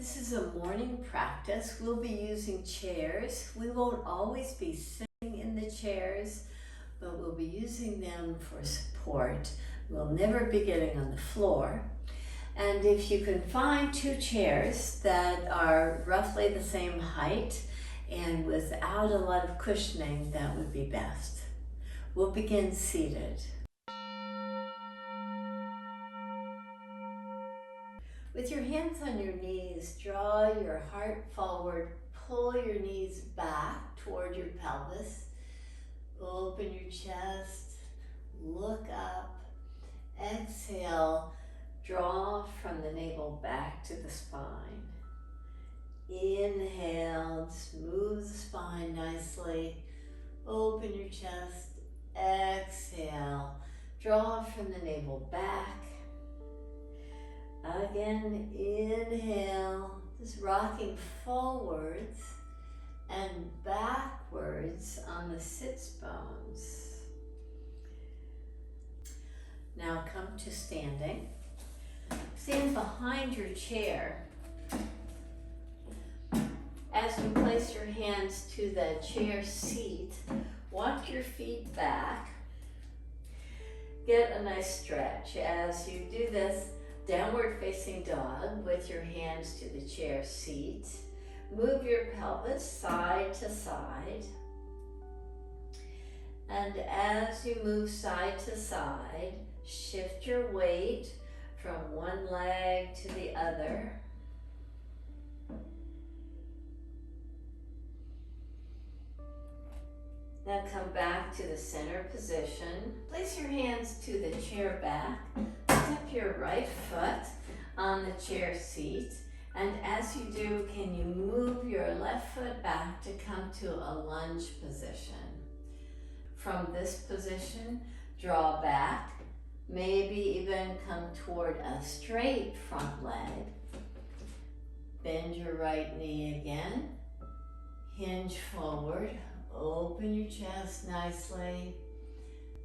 This is a morning practice. We'll be using chairs. We won't always be sitting in the chairs, but we'll be using them for support. We'll never be getting on the floor. And if you can find two chairs that are roughly the same height and without a lot of cushioning, that would be best. We'll begin seated. With your hands on your knees, draw your heart forward, pull your knees back toward your pelvis, open your chest, look up, exhale, draw from the navel back to the spine. Inhale, smooth the spine nicely, open your chest, exhale, draw from the navel back. Again, inhale, just rocking forwards and backwards on the sits bones. Now come to standing. Stand behind your chair. As you place your hands to the chair seat, walk your feet back. Get a nice stretch. As you do this, downward facing dog with your hands to the chair seat. Move your pelvis side to side. And as you move side to side, shift your weight from one leg to the other. Now come back to the center position. Place your hands to the chair back. Step your right foot on the chair seat. And as you do, can you move your left foot back to come to a lunge position? From this position, draw back. Maybe even come toward a straight front leg. Bend your right knee again. Hinge forward. Open your chest nicely.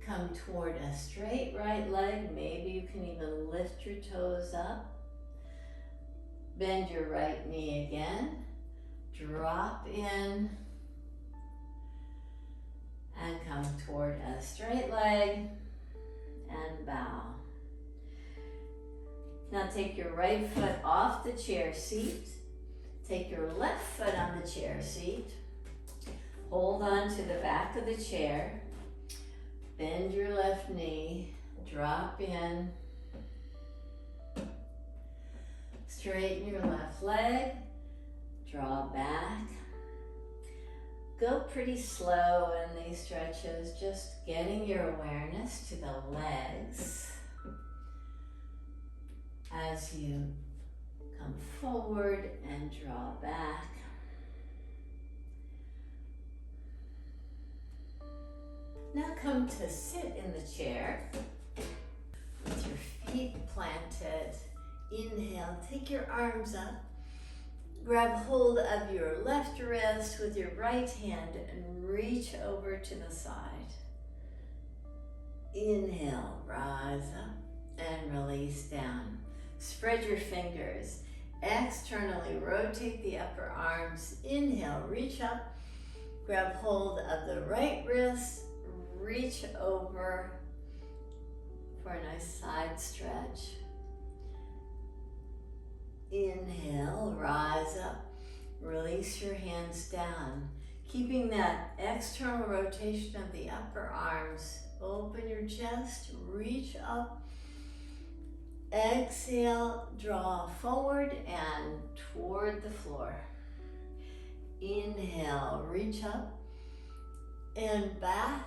Come toward a straight right leg. Maybe you can even lift your toes up. Bend your right knee again. Drop in. And come toward a straight leg. And bow. Now take your right foot off the chair seat. Take your left foot on the chair seat. Hold on to the back of the chair. Bend your left knee. Drop in. Straighten your left leg. Draw back. Go pretty slow in these stretches, just getting your awareness to the legs as you come forward and draw back. Now come to sit in the chair with your feet planted. Inhale, take your arms up. Grab hold of your left wrist with your right hand and reach over to the side. Inhale, rise up and release down. Spread your fingers. Externally rotate the upper arms. Inhale, reach up. Grab hold of the right wrist. Reach over for a nice side stretch. Inhale, rise up, release your hands down. Keeping that external rotation of the upper arms, open your chest, reach up. Exhale, draw forward and toward the floor. Inhale, reach up and back.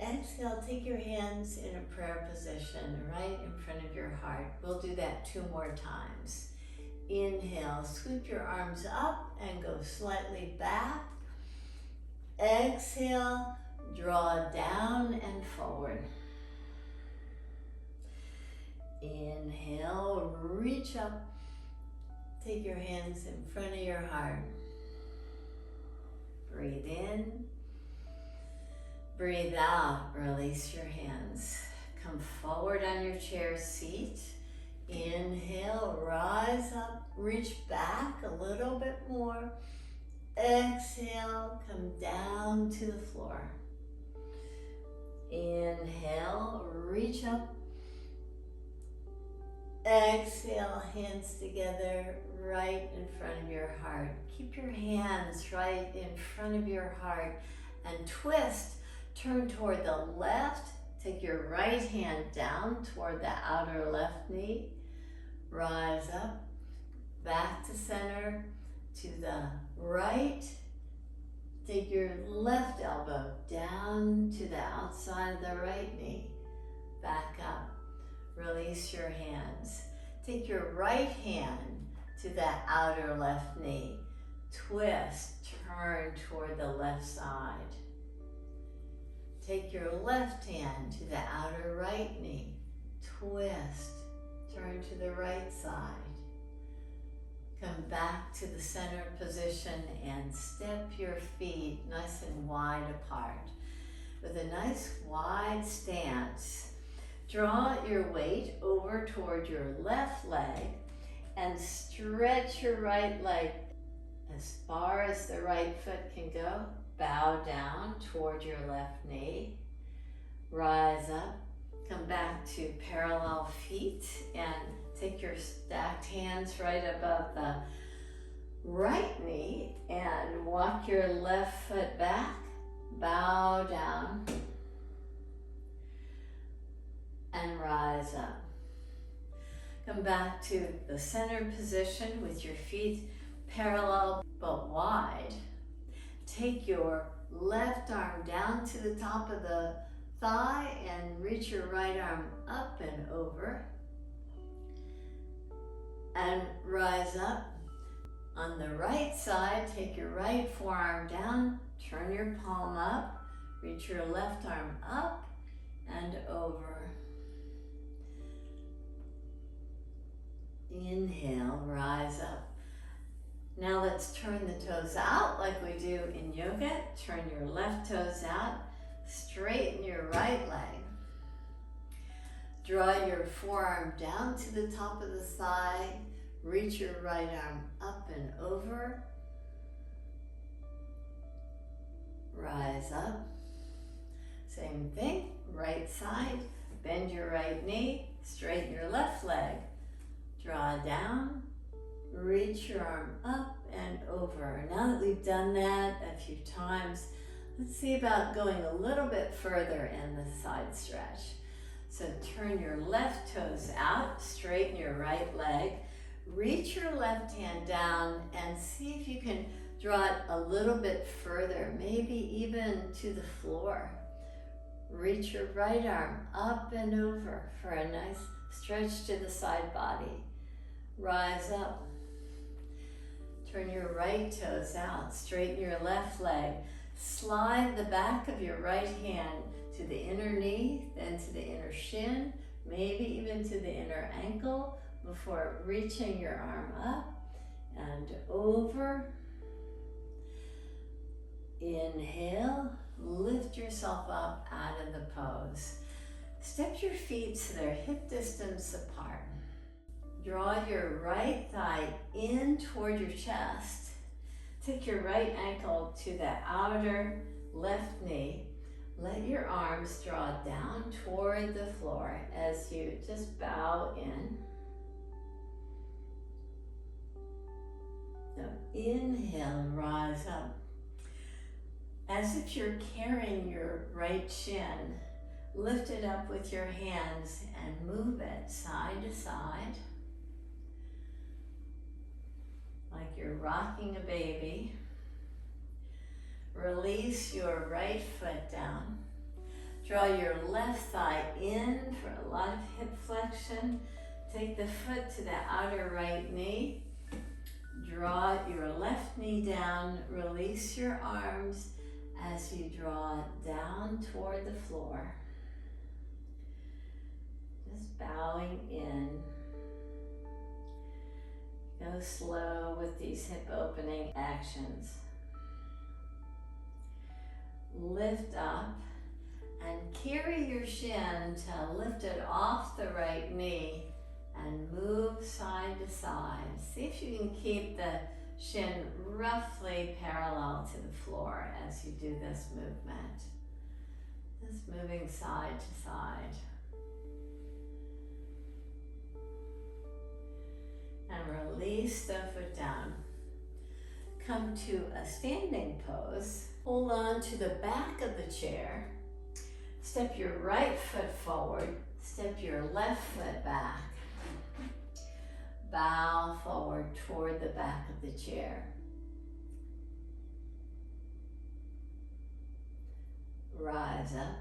Exhale, take your hands in a prayer position right in front of your heart. We'll do that 2 more times. Inhale, sweep your arms up and go slightly back. Exhale, draw down and forward. Inhale, reach up. Take your hands in front of your heart. Breathe in. Breathe out, release your hands. Come forward on your chair seat. Inhale, rise rise up, reach back a little bit more. Exhale, come down to the floor. Inhale, reach up. Exhale, hands together right in front of your heart. Keep your hands right in front of your heart and twist. Turn toward the left. Take your right hand down toward the outer left knee. Rise up, back to center, to the right. Take your left elbow down to the outside of the right knee. Back up. Release your hands. Take your right hand to the outer left knee. Twist, turn toward the left side. Take your left hand to the outer right knee. Twist, turn to the right side. Come back to the center position and step your feet nice and wide apart. With a nice wide stance, draw your weight over toward your left leg and stretch your right leg as far as the right foot can go. Bow down toward your left knee. Rise up. Come back to parallel feet and take your stacked hands right above the right knee and walk your left foot back. Bow down and rise up. Come back to the center position with your feet parallel but wide. Take your left arm down to the top of the thigh and reach your right arm up and over. And rise up. On the right side, take your right forearm down, turn your palm up, reach your left arm up and over. Inhale, rise up. Now let's turn the toes out like we do in yoga. Turn your left toes out, straighten your right leg. Draw your forearm down to the top of the thigh, reach your right arm up and over. Rise up. Same thing, right side, bend your right knee, straighten your left leg. Draw down, reach your arm up and over. Now that we've done that a few times, let's see about going a little bit further in the side stretch. So turn your left toes out, straighten your right leg, reach your left hand down and see if you can draw it a little bit further, maybe even to the floor. Reach your right arm up and over for a nice stretch to the side body. Rise up. Turn your right toes out, straighten your left leg. Slide the back of your right hand to the inner knee, then to the inner shin, maybe even to the inner ankle before reaching your arm up and over. Inhale, lift yourself up out of the pose. Step your feet so they're hip distance apart. Draw your right thigh in toward your chest. Take your right ankle to the outer left knee. Let your arms draw down toward the floor as you just bow in. Now inhale, rise up. As if you're carrying your right shin, lift it up with your hands and move it side to side. Like you're rocking a baby. Release your right foot down. Draw your left thigh in for a lot of hip flexion. Take the foot to the outer right knee. Draw your left knee down. Release your arms as you draw down toward the floor. Just bowing in. Go slow with these hip opening actions. Lift up and carry your shin to lift it off the right knee and move side to side. See if you can keep the shin roughly parallel to the floor as you do this movement. Just moving side to side. And release the foot down. Come to a standing pose. Hold on to the back of the chair. Step your right foot forward. Step your left foot back. Bow forward toward the back of the chair. Rise up.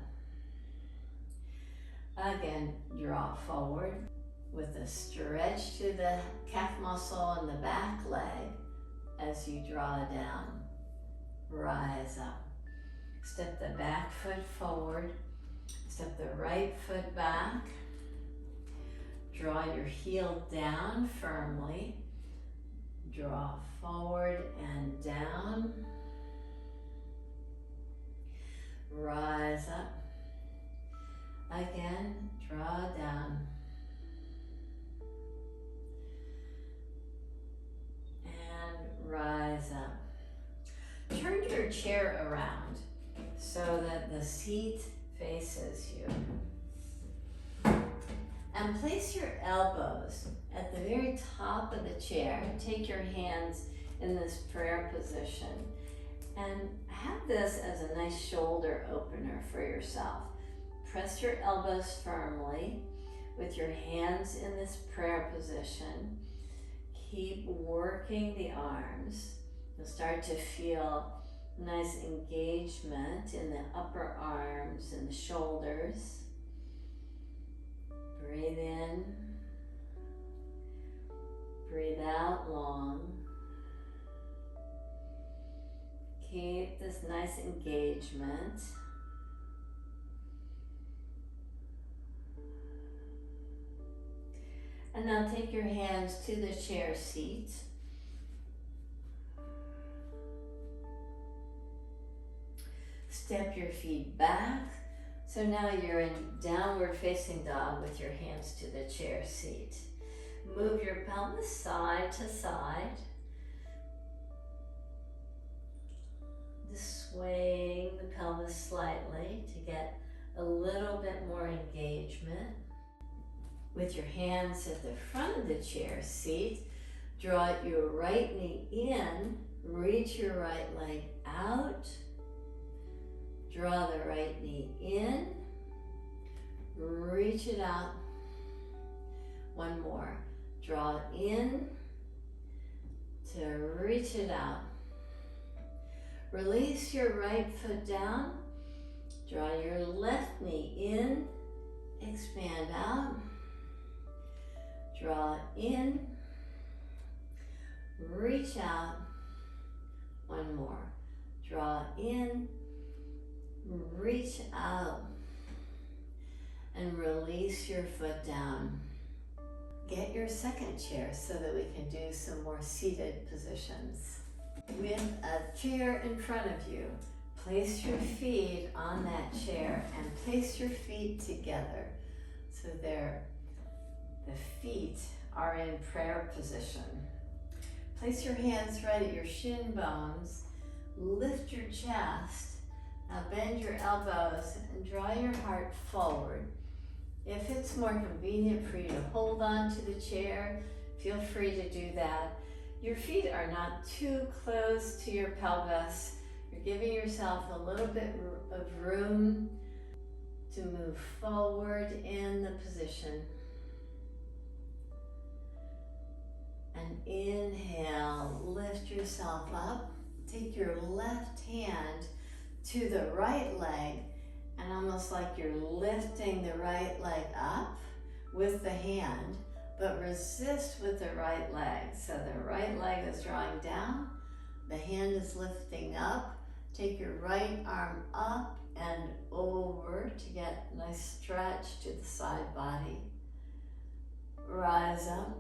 Again, draw forward with a stretch to the calf muscle and the back leg as you draw down. Rise up. Step the back foot forward. Step the right foot back. Draw your heel down firmly. Draw forward and down. Rise up. Again, draw down. And rise up. Turn your chair around so that the seat faces you. And place your elbows at the very top of the chair. Take your hands in this prayer position. And have this as a nice shoulder opener for yourself. Press your elbows firmly with your hands in this prayer position. Keep working the arms. You'll start to feel nice engagement in the upper arms and the shoulders. Breathe in. Breathe out long. Keep this nice engagement. And now take your hands to the chair seat. Step your feet back. So now you're in downward facing dog with your hands to the chair seat. Move your pelvis side to side. Just swaying the pelvis slightly to get a little bit more engagement. With your hands at the front of the chair seat, draw your right knee in, reach your right leg out, draw the right knee in, reach it out. One more. Draw in to reach it out. Release your right foot down. Draw your left knee in, expand out. Draw in, reach out. One more. Draw in, reach out, and release your foot down. Get your second chair so that we can do some more seated positions. With a chair in front of you, place your feet on that chair and place your feet together so the feet are in prayer position. Place your hands right at your shin bones, lift your chest. Now bend your elbows and draw your heart forward. If it's more convenient for you to hold on to the chair, feel free to do that. Your feet are not too close to your pelvis. You're giving yourself a little bit of room to move forward in the position. And inhale, lift yourself up. Take your left hand to the right leg, and almost like you're lifting the right leg up with the hand, but resist with the right leg. So the right leg is drawing down, the hand is lifting up. Take your right arm up and over to get a nice stretch to the side body. Rise up.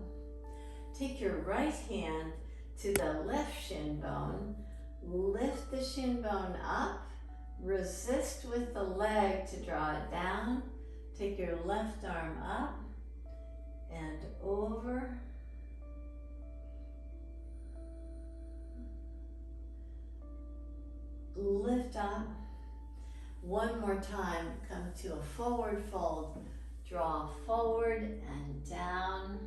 Take your right hand to the left shin bone. Lift the shin bone up. Resist with the leg to draw it down. Take your left arm up and over. lift up. One more time, come to a forward fold. Draw forward and down.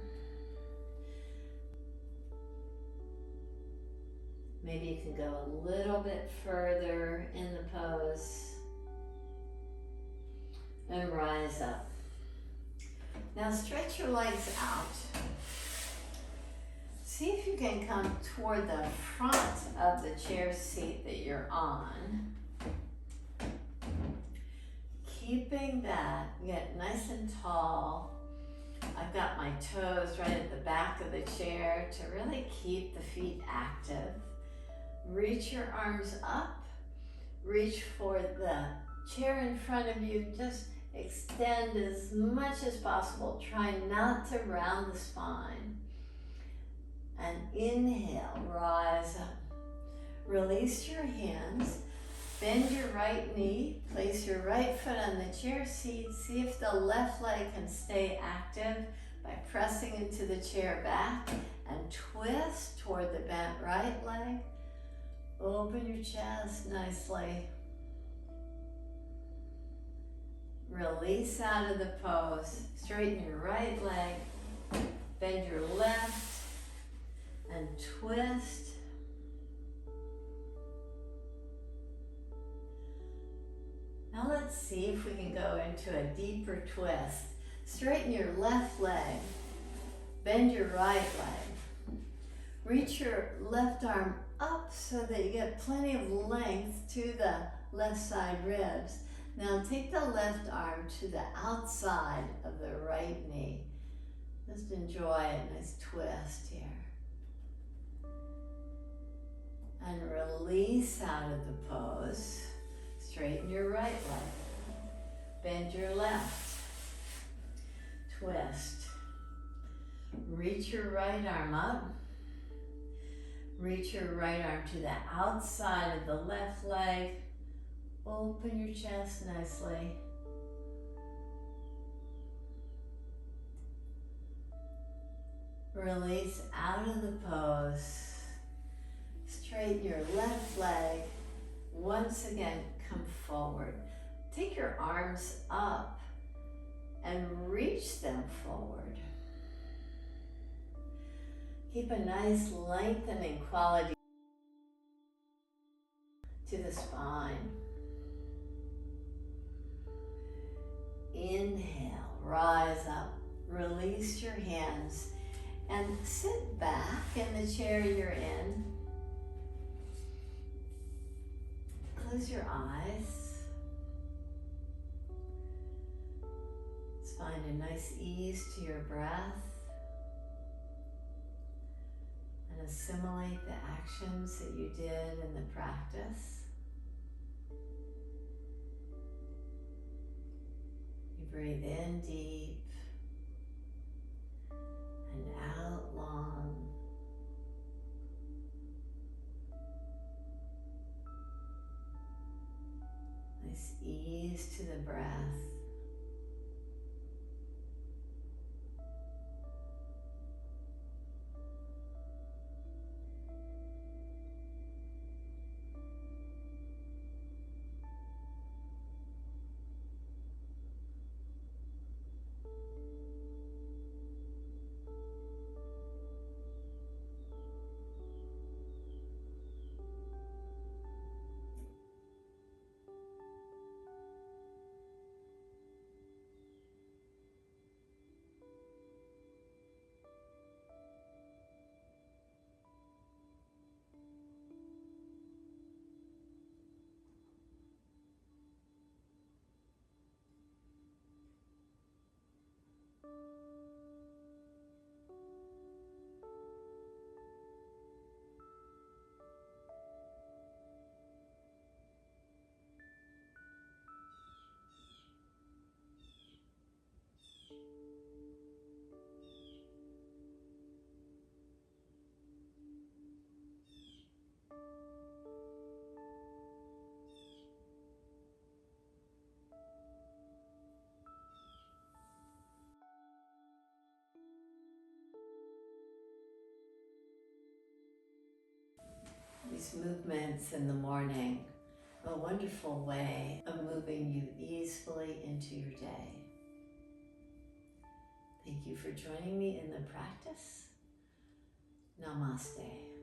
Maybe you can go a little bit further in the pose. And rise up. Now stretch your legs out. See if you can come toward the front of the chair seat that you're on. Keeping that, get nice and tall. I've got my toes right at the back of the chair to really keep the feet active. Reach your arms up. Reach for the chair in front of you. Just extend as much as possible. Try not to round the spine. And inhale, rise up. Release your hands. Bend your right knee. Place your right foot on the chair seat. See if the left leg can stay active by pressing into the chair back. And twist toward the bent right leg. Open your chest nicely. Release out of the pose. Straighten your right leg. Bend your left. And twist. Now let's see if we can go into a deeper twist. Straighten your left leg. Bend your right leg. Reach your left arm up so that you get plenty of length to the left side ribs. Now take the left arm to the outside of the right knee. Just enjoy a nice twist here. And release out of the pose. Straighten your right leg. Bend your left. Twist. Reach your right arm up. Reach your right arm to the outside of the left leg. Open your chest nicely. Release out of the pose. Straighten your left leg. Once again, come forward. Take your arms up and reach them forward. Keep a nice lengthening quality to the spine. Inhale, rise up, release your hands, and sit back in the chair you're in. Close your eyes. Let's find a nice ease to your breath and assimilate the actions that you did in the practice. You breathe in deep and out long. Nice ease to the breath. These movements in the morning a wonderful way of moving you easily into your day. Thank you for joining me in the practice. Namaste.